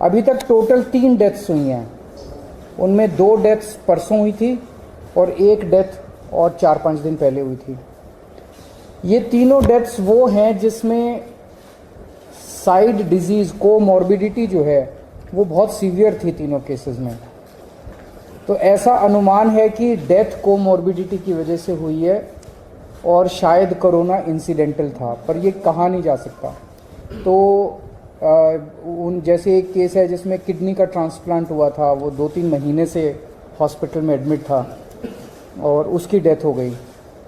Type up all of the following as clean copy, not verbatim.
अभी तक total 3 deaths हुई हैं, उनमें 2 डेथ्स परसों हुई थी और 1 डेथ और 4-5 दिन पहले हुई थी। ये तीनों डेथ्स वो हैं जिसमें साइड डिजीज़ कोमॉर्बिडिटी जो है वो बहुत सीवियर थी तीनों केसेस में। तो ऐसा अनुमान है कि डेथ कोमॉर्बिडिटी की वजह से हुई है और शायद कोरोना इंसिडेंटल था, पर ये कहा नहीं जा सकता। तो उन जैसे एक केस है जिसमें किडनी का ट्रांसप्लांट हुआ था, वो 2-3 महीने से हॉस्पिटल में एडमिट था और उसकी डेथ हो गई।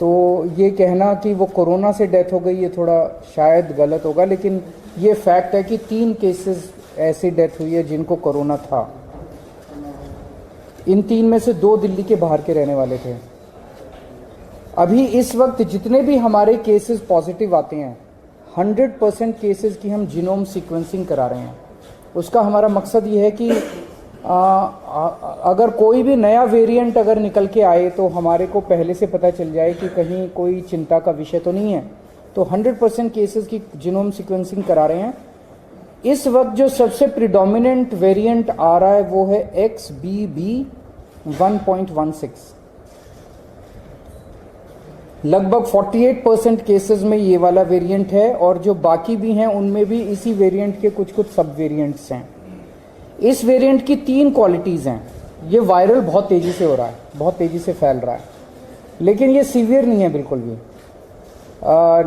तो ये कहना कि वो कोरोना से डेथ हो गई ये थोड़ा शायद गलत होगा, लेकिन ये फैक्ट है कि 3 केसेस ऐसी डेथ हुई है जिनको कोरोना था। इन 3 में से 2 दिल्ली के बाहर के रहने वाले थे। अभी इस वक्त जितने भी हमारे केसेस पॉजिटिव आते हैं 100% केसेस की हम जीनोम सीक्वेंसिंग करा रहे हैं। उसका हमारा मकसद ये है कि अगर कोई भी नया वेरिएंट अगर निकल के आए तो हमारे को पहले से पता चल जाए कि कहीं कोई चिंता का विषय तो नहीं है। तो 100% केसेस की जीनोम सीक्वेंसिंग करा रहे हैं। इस वक्त जो सबसे प्रिडोमिनेंट वेरिएंट आ रहा है वो है XBB.1.16। लगभग 48% केसेस में ये वाला वेरिएंट है और जो बाकी भी हैं उनमें भी इसी वेरिएंट के कुछ सब वेरिएंट्स हैं। इस वेरिएंट की 3 क्वालिटीज़ हैं। ये वायरल बहुत तेज़ी से हो रहा है, बहुत तेज़ी से फैल रहा है, लेकिन ये सीवियर नहीं है बिल्कुल भी।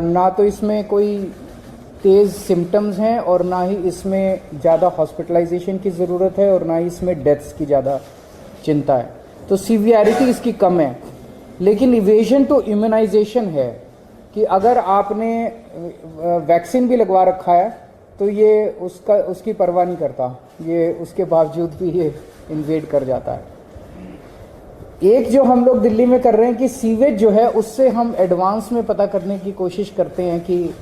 ना तो इसमें कोई तेज़ सिम्टम्स हैं और ना ही इसमें ज़्यादा हॉस्पिटलाइजेशन की ज़रूरत है और ना ही इसमें डेथ्स की ज़्यादा चिंता है। तो सीवियरिटी इसकी कम है, लेकिन इवेजन टू इम्यूनाइजेशन है कि अगर आपने वैक्सीन भी लगवा रखा है तो ये उसकी परवाह नहीं करता, ये उसके बावजूद भी ये इन्वेड कर जाता है। एक जो हम लोग दिल्ली में कर रहे हैं कि सीवेज जो है उससे हम एडवांस में पता करने की कोशिश करते हैं कि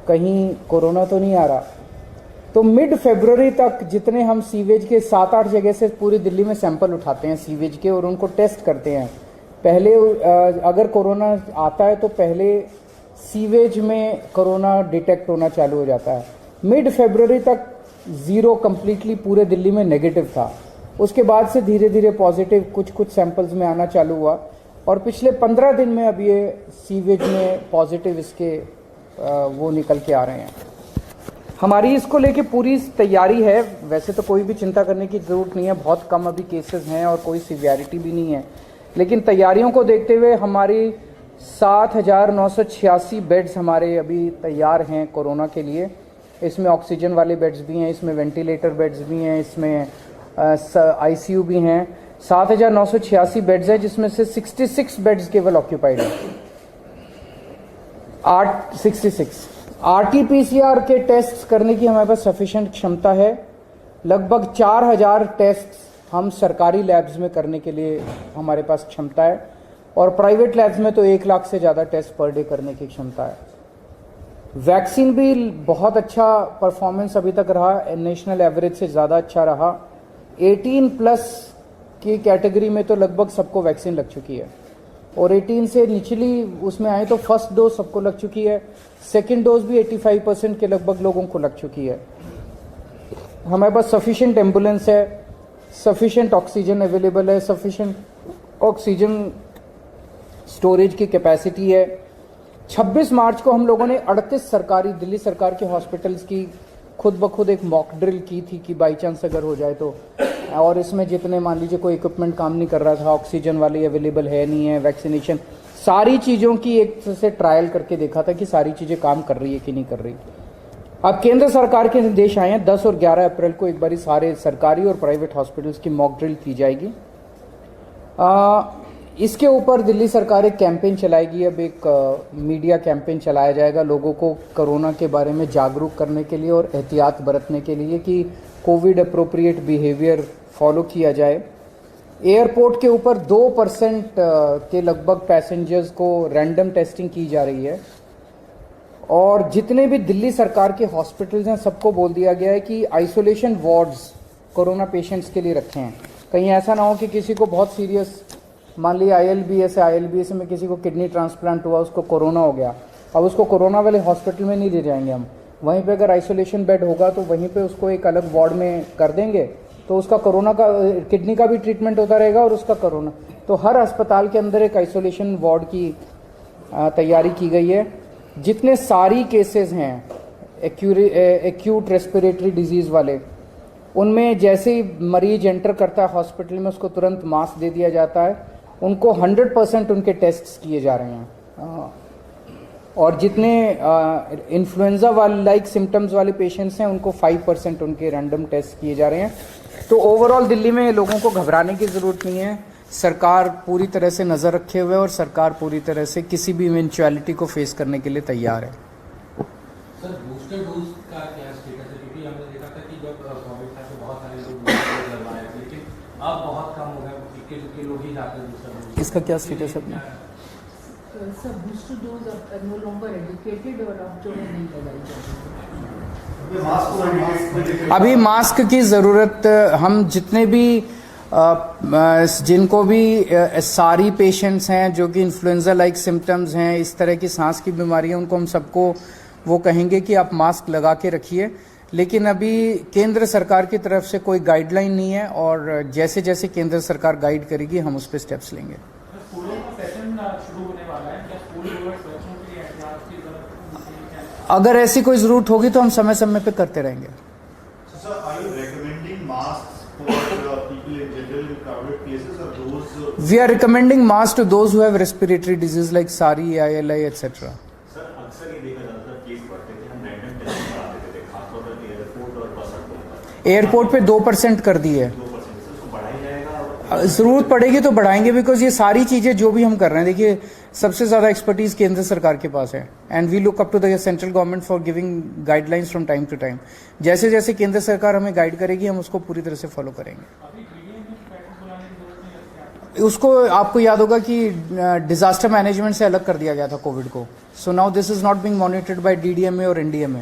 कहीं कोरोना तो नहीं आ रहा। तो मिड फरवरी तक जितने हम सीवेज के 7-8 जगह से पूरी दिल्ली में सैंपल उठाते हैं सीवेज के और उनको टेस्ट करते हैं। पहले अगर कोरोना आता है तो पहले सीवेज में कोरोना डिटेक्ट होना चालू हो जाता है। मिड फरवरी तक 0 कंप्लीटली पूरे दिल्ली में नेगेटिव था। उसके बाद से धीरे धीरे पॉजिटिव कुछ सैंपल्स में आना चालू हुआ और पिछले 15 दिन में अब ये सीवेज में पॉजिटिव इसके वो निकल के आ रहे हैं। हमारी इसको लेके पूरी तैयारी है। वैसे तो कोई भी चिंता करने की ज़रूरत नहीं है, बहुत कम अभी केसेस हैं और कोई सीवियरिटी भी नहीं है, लेकिन तैयारियों को देखते हुए हमारी 7,986 बेड्स हमारे अभी तैयार हैं कोरोना के लिए। इसमें ऑक्सीजन वाले बेड्स भी हैं, इसमें वेंटिलेटर बेड्स भी हैं, इसमें ICU भी हैं। 7,986 बेड्स हैं जिसमें से 66 बेड्स केवल ऑक्यूपाइड हैं। 66 RT-PCR के टेस्ट करने की हमारे पास सफिशिएंट क्षमता है। लगभग 4,000 टेस्ट हम सरकारी लैब्स में करने के लिए हमारे पास क्षमता है और प्राइवेट लैब्स में तो 1 लाख से ज़्यादा टेस्ट पर डे करने की क्षमता है। वैक्सीन भी बहुत अच्छा परफॉर्मेंस अभी तक रहा, नेशनल एवरेज से ज़्यादा अच्छा रहा। 18+ की कैटेगरी में तो लगभग सबको वैक्सीन लग चुकी है और 18 से निचली उसमें आए तो फर्स्ट डोज सबको लग चुकी है, सेकेंड डोज भी 85% के लगभग लोगों को लग चुकी है। हमारे पास सफिशिएंट एम्बुलेंस है, सफिशिएंट ऑक्सीजन अवेलेबल है, सफिशिएंट ऑक्सीजन स्टोरेज की कैपेसिटी है। 26 मार्च को हम लोगों ने 38 सरकारी दिल्ली सरकार के हॉस्पिटल्स की खुद ब खुद एक मॉक ड्रिल की थी कि बाई चांस अगर हो जाए तो, और इसमें जितने मान लीजिए कोई इक्विपमेंट काम नहीं कर रहा था, ऑक्सीजन वाली अवेलेबल है नहीं है, वैक्सीनेशन, सारी चीज़ों की एक से ट्रायल करके देखा था कि सारी चीज़ें काम कर रही है कि नहीं कर रही। अब केंद्र सरकार के निर्देश आए हैं 10 और 11 अप्रैल को एक बारी सारे सरकारी और प्राइवेट हॉस्पिटल्स की मॉक ड्रिल की जाएगी। इसके ऊपर दिल्ली सरकार एक कैंपेन चलाएगी। अब एक मीडिया कैंपेन चलाया जाएगा लोगों को कोरोना के बारे में जागरूक करने के लिए और एहतियात बरतने के लिए कि कोविड अप्रोप्रिएट बिहेवियर फॉलो किया जाए। एयरपोर्ट के ऊपर 2% के लगभग पैसेंजर्स को रैंडम टेस्टिंग की जा रही है और जितने भी दिल्ली सरकार के हॉस्पिटल्स हैं सबको बोल दिया गया है कि आइसोलेशन वार्ड्स कोरोना पेशेंट्स के लिए रखे हैं। कहीं ऐसा ना हो कि किसी को बहुत सीरियस, मान लिया ILBS में किसी को किडनी ट्रांसप्लांट हुआ, उसको कोरोना हो गया, अब उसको कोरोना वाले हॉस्पिटल में नहीं ले जाएंगे हम, वहीं पे अगर आइसोलेशन बेड होगा तो वहीं पे उसको एक अलग वार्ड में कर देंगे, तो उसका कोरोना का किडनी का भी ट्रीटमेंट होता रहेगा और उसका कोरोना। तो हर अस्पताल के अंदर एक आइसोलेशन वार्ड की तैयारी की गई है। जितने सारी केसेस हैं एक्यूट रेस्पिरेटरी डिजीज़ वाले, उनमें जैसे ही मरीज एंटर करता है हॉस्पिटल में उसको तुरंत मास्क दे दिया जाता है। उनको 100% उनके टेस्ट्स किए जा रहे हैं। और जितने इन्फ्लुएंजा वाले लाइक सिम्टम्स वाले पेशेंट्स हैं उनको 5% उनके रैंडम टेस्ट किए जा रहे हैं। तो ओवरऑल दिल्ली में लोगों को घबराने की ज़रूरत नहीं है। सरकार पूरी तरह से नज़र रखे हुए और सरकार पूरी तरह से किसी भी इवेंचुअलिटी को फेस करने के लिए तैयार है। सर बूस्टर डोज का क्या स्टेटस है? क्योंकि हमने देखा था कि जब कोविड था तो बहुत सारे लोग बूस्टर डोज लगवाए थे, लेकिन अब बहुत कम हो गया, इक्के लोग ही जाते हैं बूस्टर डोज। इसका क्या स्टेटस है अपना? सर बूस्टर डोज अब नो लॉन्गर एजुकेटेड और अब जो है नहीं लगाई जाती। अभी मास्क की ज़रूरत, हम जितने भी जिनको भी सारी पेशेंट्स हैं जो कि इन्फ्लुएंजा लाइक सिम्टम्स हैं, इस तरह की सांस की बीमारी है, उनको हम सबको वो कहेंगे कि आप मास्क लगा के रखिए। लेकिन अभी केंद्र सरकार की तरफ से कोई गाइडलाइन नहीं है और जैसे जैसे केंद्र सरकार गाइड करेगी हम उस पर स्टेप्स लेंगे। स्कूलों का सेशन शुरू होने वाला है, क्या स्कूल गोअर्स बच्चों के लिए एहतियात की जरूरत? अगर ऐसी कोई ज़रूरत होगी तो हम समय समय पे करते रहेंगे। Sir, are you recommending masks for people in general in crowded places or those? We are recommending masks to those who have respiratory disease like SARI, ILI, etc. Sir अक्सर ये देखा जाता था केस बढ़ते थे, हम रैंडम टेस्ट करा देते थे, खासतौर पर एयरपोर्ट और बस अड्डों पर। एयरपोर्ट पे 2% कर दी है। 2% से उसको बढ़ाया जाएगा और ज़रूरत पड़ेगी तो बढ़ाएंगे, बिकॉज ये सारी चीज़ें जो भी हम कर रहे हैं, देखिए सबसे ज़्यादा एक्सपर्टीज केंद्र सरकार के पास है and we look up to the central government for giving guidelines from time to time. जैसे जैसे केंद्र सरकार हमें गाइड करेगी हम उसको पूरी तरह से फॉलो करेंगे। उसको आपको याद होगा कि डिजास्टर मैनेजमेंट से अलग कर दिया गया था कोविड को। So now this is not being monitored by DDMA और NDMA।